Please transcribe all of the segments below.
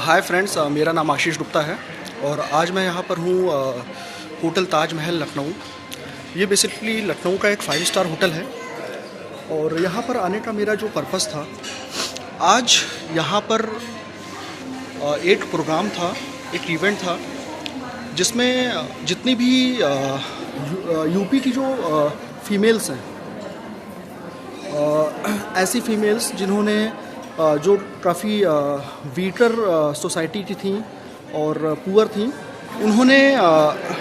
Hi friends, मेरा नाम आशीष गुप्ता है और आज मैं यहाँ पर हूँ होटल ताज महल लखनऊ। ये बेसिकली लखनऊ का एक 5 स्टार होटल है और यहाँ पर आने का मेरा जो पर्पस था, आज यहाँ पर एक प्रोग्राम था, एक इवेंट था जिसमें जितनी भी यूपी की जो फीमेल्स हैं, ऐसी फीमेल्स जिन्होंने जो काफ़ी वीकर सोसाइटी की थी और पुअर थी, उन्होंने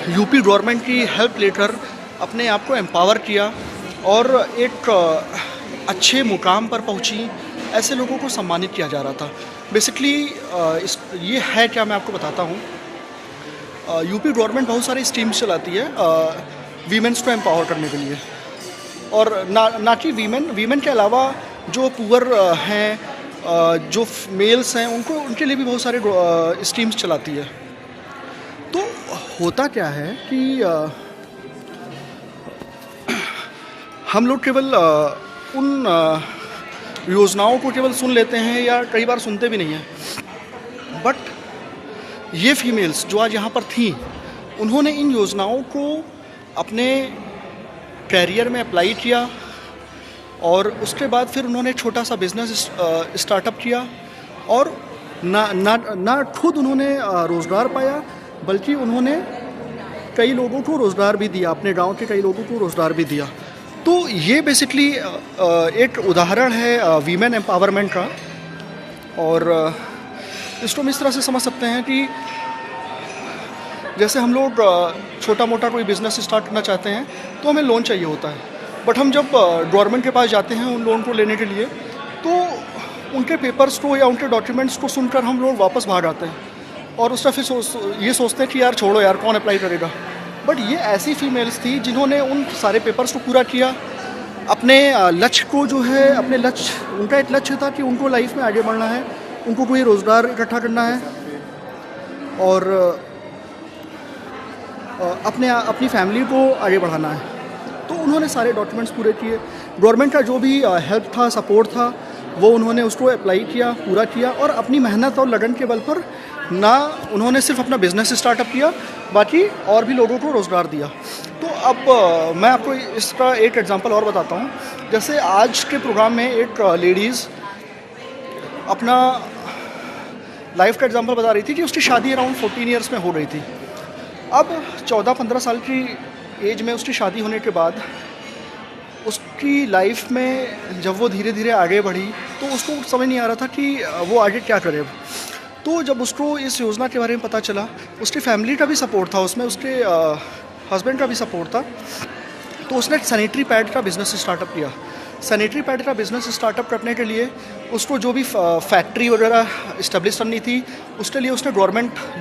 यूपी गवर्नमेंट की हेल्प लेकर अपने आप को एम्पावर किया और एक अच्छे मुकाम पर पहुंची। ऐसे लोगों को सम्मानित किया जा रहा था। बेसिकली ये है क्या, मैं आपको बताता हूँ। यूपी गवर्नमेंट बहुत सारी स्कीम्स चलाती है वीमेंस को एम्पावर करने के लिए, और ना कि वीमेन के अलावा जो पुअर हैं, जो मेल्स हैं, उनके लिए भी बहुत सारे स्कीम्स चलाती है। तो होता क्या है कि हम लोग केवल उन योजनाओं को केवल सुन लेते हैं या कई बार सुनते भी नहीं हैं, बट ये फीमेल्स जो आज यहाँ पर थीं, उन्होंने इन योजनाओं को अपने कैरियर में अप्लाई किया और उसके बाद फिर उन्होंने एक छोटा सा बिजनेस स्टार्टअप किया और ना खुद उन्होंने रोज़गार पाया, बल्कि उन्होंने कई लोगों को रोज़गार भी दिया, अपने गांव के कई लोगों को रोज़गार भी दिया। तो ये बेसिकली एक उदाहरण है वीमेन एम्पावरमेंट का। और इसको हम इस तरह से समझ सकते हैं कि जैसे हम लोग छोटा मोटा कोई बिज़नेस स्टार्ट करना चाहते हैं तो हमें लोन चाहिए होता है, बट हम जब गवर्नमेंट के पास जाते हैं उन लोन को लेने के लिए, तो उनके पेपर्स को या उनके डॉक्यूमेंट्स को सुनकर हम लोग वापस भाग आते हैं और उसका फिर ये सोचते हैं कि यार छोड़ो यार, कौन अप्लाई करेगा। बट ये ऐसी फीमेल्स थी जिन्होंने उन सारे पेपर्स को पूरा किया, अपने लक्ष्य को जो है, अपने लक्ष्य, उनका एक लक्ष्य था कि उनको लाइफ में आगे बढ़ना है, उनको कोई रोज़गार इकट्ठा करना है और अपनी फैमिली को आगे बढ़ाना है। तो उन्होंने सारे डॉक्यूमेंट्स पूरे किए। गवर्नमेंट का जो भी हेल्प था, सपोर्ट था, वो उन्होंने उसको अप्लाई किया, पूरा किया और अपनी मेहनत और लगन के बल पर ना उन्होंने सिर्फ अपना बिज़नेस स्टार्टअप किया, बाकी और भी लोगों को रोज़गार दिया। तो अब मैं आपको इसका एक एग्जांपल और बताता हूँ। जैसे आज के प्रोग्राम में एक लेडीज़ अपना लाइफ का एग्जांपल बता रही थी कि उसकी शादी अराउंड 14 ईयर्स में हो गई थी। अब 14-15 साल की एज में उसकी शादी होने के बाद उसकी लाइफ में जब वो धीरे धीरे आगे बढ़ी तो उसको समझ नहीं आ रहा था कि वो आगे क्या करे। तो जब उसको इस योजना के बारे में पता चला, उसकी फैमिली का भी सपोर्ट था, उसमें उसके हस्बैंड का भी सपोर्ट था, तो उसने सैनिटरी पैड का बिज़नेस स्टार्टअप किया। सैनिटरी पैड का बिज़नेस स्टार्टअप करने के लिए उसको जो भी फैक्ट्री वगैरह इस्टेब्लिश करनी थी, उसके लिए उसने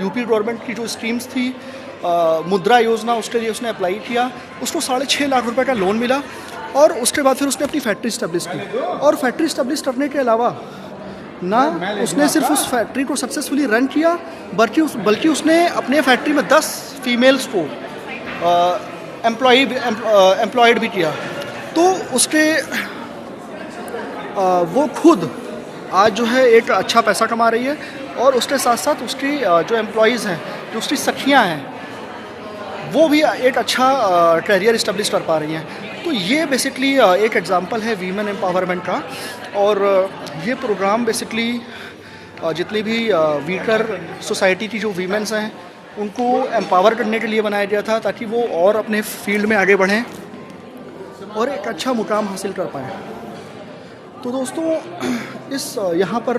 यूपी गवर्नमेंट की जो स्कीम्स थी, मुद्रा योजना, उसके लिए उसने अप्लाई किया। उसको 6.5 लाख रुपए का लोन मिला और उसके बाद फिर उसने अपनी फैक्ट्री इस्टेब्लिश की। और फैक्ट्री इस्टेब्लिश करने के अलावा ना उसने सिर्फ उस फैक्ट्री को सक्सेसफुली रन किया, बल्कि उसने अपने फैक्ट्री में 10 फीमेल्स को एम्प्लॉयड भी किया। तो उसके वो खुद आज जो है एक अच्छा पैसा कमा रही है और उसके साथ साथ उसकी जो एम्प्लॉयज़ हैं, जो उसकी सखियाँ हैं, वो भी एक अच्छा करियर इस्टेब्लिश कर पा रही हैं। तो ये बेसिकली एक एग्जांपल है वीमेन एम्पावरमेंट का। और ये प्रोग्राम बेसिकली जितनी भी वीकर सोसाइटी की जो वीमेंस हैं, उनको एम्पावर करने के लिए बनाया गया था, ताकि वो और अपने फील्ड में आगे बढ़ें और एक अच्छा मुकाम हासिल कर पाएँ। तो दोस्तों, इस यहाँ पर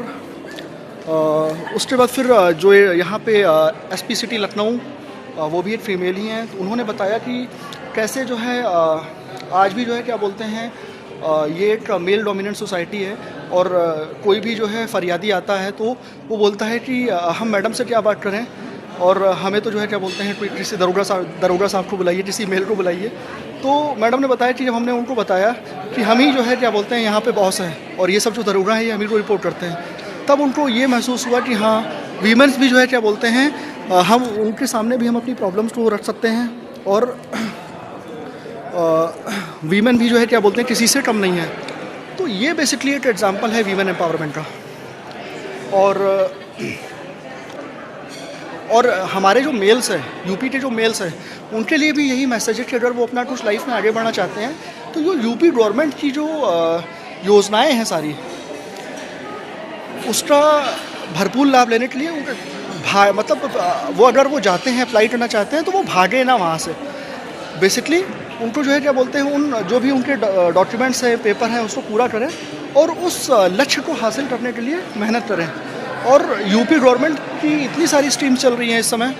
उसके बाद फिर जो यहाँ पे SP सिटी लखनऊ, वो भी एक फ़ीमेल ही हैं। तो उन्होंने बताया कि कैसे जो है आज भी जो है क्या बोलते हैं, ये एक मेल डोमिनेंट सोसाइटी है और कोई भी जो है फरियादी आता है तो वो बोलता है कि हम मैडम से क्या बात करें, और हमें तो जो है क्या बोलते हैं, कोई किसी दरोगा साहब को बुलाइए, किसी मेल को बुलाइए। तो मैडम ने बताया कि जब हमने उनको बताया कि हम ही जो है क्या बोलते हैं यहाँ पे बॉस हैं और ये सब जो दरोगा हैं ये हम ही को रिपोर्ट करते हैं, तब उनको ये महसूस हुआ कि हाँ, वीमेंस भी जो है क्या बोलते हैं, हम उनके सामने भी हम अपनी प्रॉब्लम्स को रख सकते हैं और वीमेन भी जो है क्या बोलते हैं किसी से कम नहीं है। तो ये बेसिकली एक एग्जांपल है वीमेन एम्पावरमेंट का। और और हमारे जो मेल्स हैं, यूपी के जो मेल्स हैं, उनके लिए भी यही मैसेज है कि अगर वो अपना कुछ लाइफ में आगे बढ़ना चाहते हैं तो ये यूपी गवर्नमेंट की जो योजनाएं हैं सारी, उसका भरपूर लाभ लेने के लिए मतलब वो अगर वो जाते हैं अप्लाई करना चाहते हैं तो वो भागे ना वहाँ से। बेसिकली उनको जो है क्या बोलते हैं, उन जो भी उनके डॉक्यूमेंट्स हैं, पेपर हैं, उसको पूरा करें और उस लक्ष्य को हासिल करने के लिए मेहनत करें। और यूपी गवर्नमेंट की इतनी सारी स्कीम चल रही हैं इस समय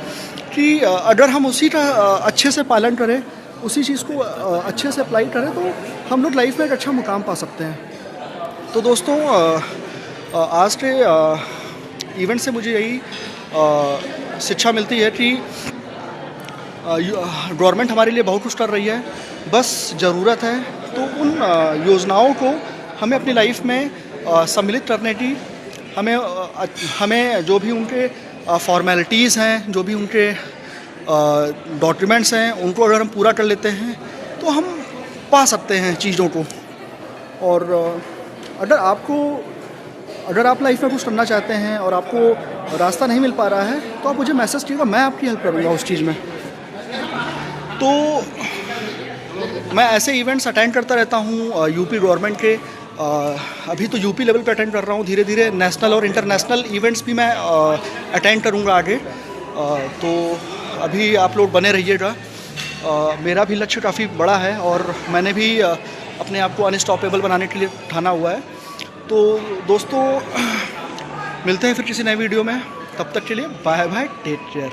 कि अगर हम उसी का अच्छे से पालन करें, उसी चीज़ को अच्छे से अप्लाई करें तो हम लोग लाइफ में एक अच्छा मुकाम पा सकते हैं। तो दोस्तों आज के इवेंट से मुझे यही शिक्षा मिलती है कि गवर्नमेंट हमारे लिए बहुत कुछ कर रही है, बस ज़रूरत है तो उन योजनाओं को हमें अपनी लाइफ में सम्मिलित करने की, हमें जो भी उनके फॉर्मेलिटीज़ हैं, जो भी उनके डॉक्यूमेंट्स हैं, उनको अगर हम पूरा कर लेते हैं तो हम पा सकते हैं चीज़ों को। और अगर आप लाइफ में कुछ करना चाहते हैं और आपको रास्ता नहीं मिल पा रहा है तो आप मुझे मैसेज कीजिएगा, मैं आपकी हेल्प करूँगा उस चीज़ में। तो मैं ऐसे इवेंट्स अटेंड करता रहता हूँ यूपी गवर्नमेंट के। अभी तो यूपी लेवल पे अटेंड कर रहा हूँ, धीरे धीरे नेशनल और इंटरनेशनल इवेंट्स भी मैं अटेंड करूँगा आगे। तो अभी आप लोग बने रहिएगा। मेरा भी लक्ष्य काफ़ी बड़ा है और मैंने भी अपने आप को अनस्टॉपेबल बनाने के लिए ठाना हुआ है। तो दोस्तों मिलते हैं फिर किसी नए वीडियो में, तब तक के लिए बाय बाय, टेक केयर।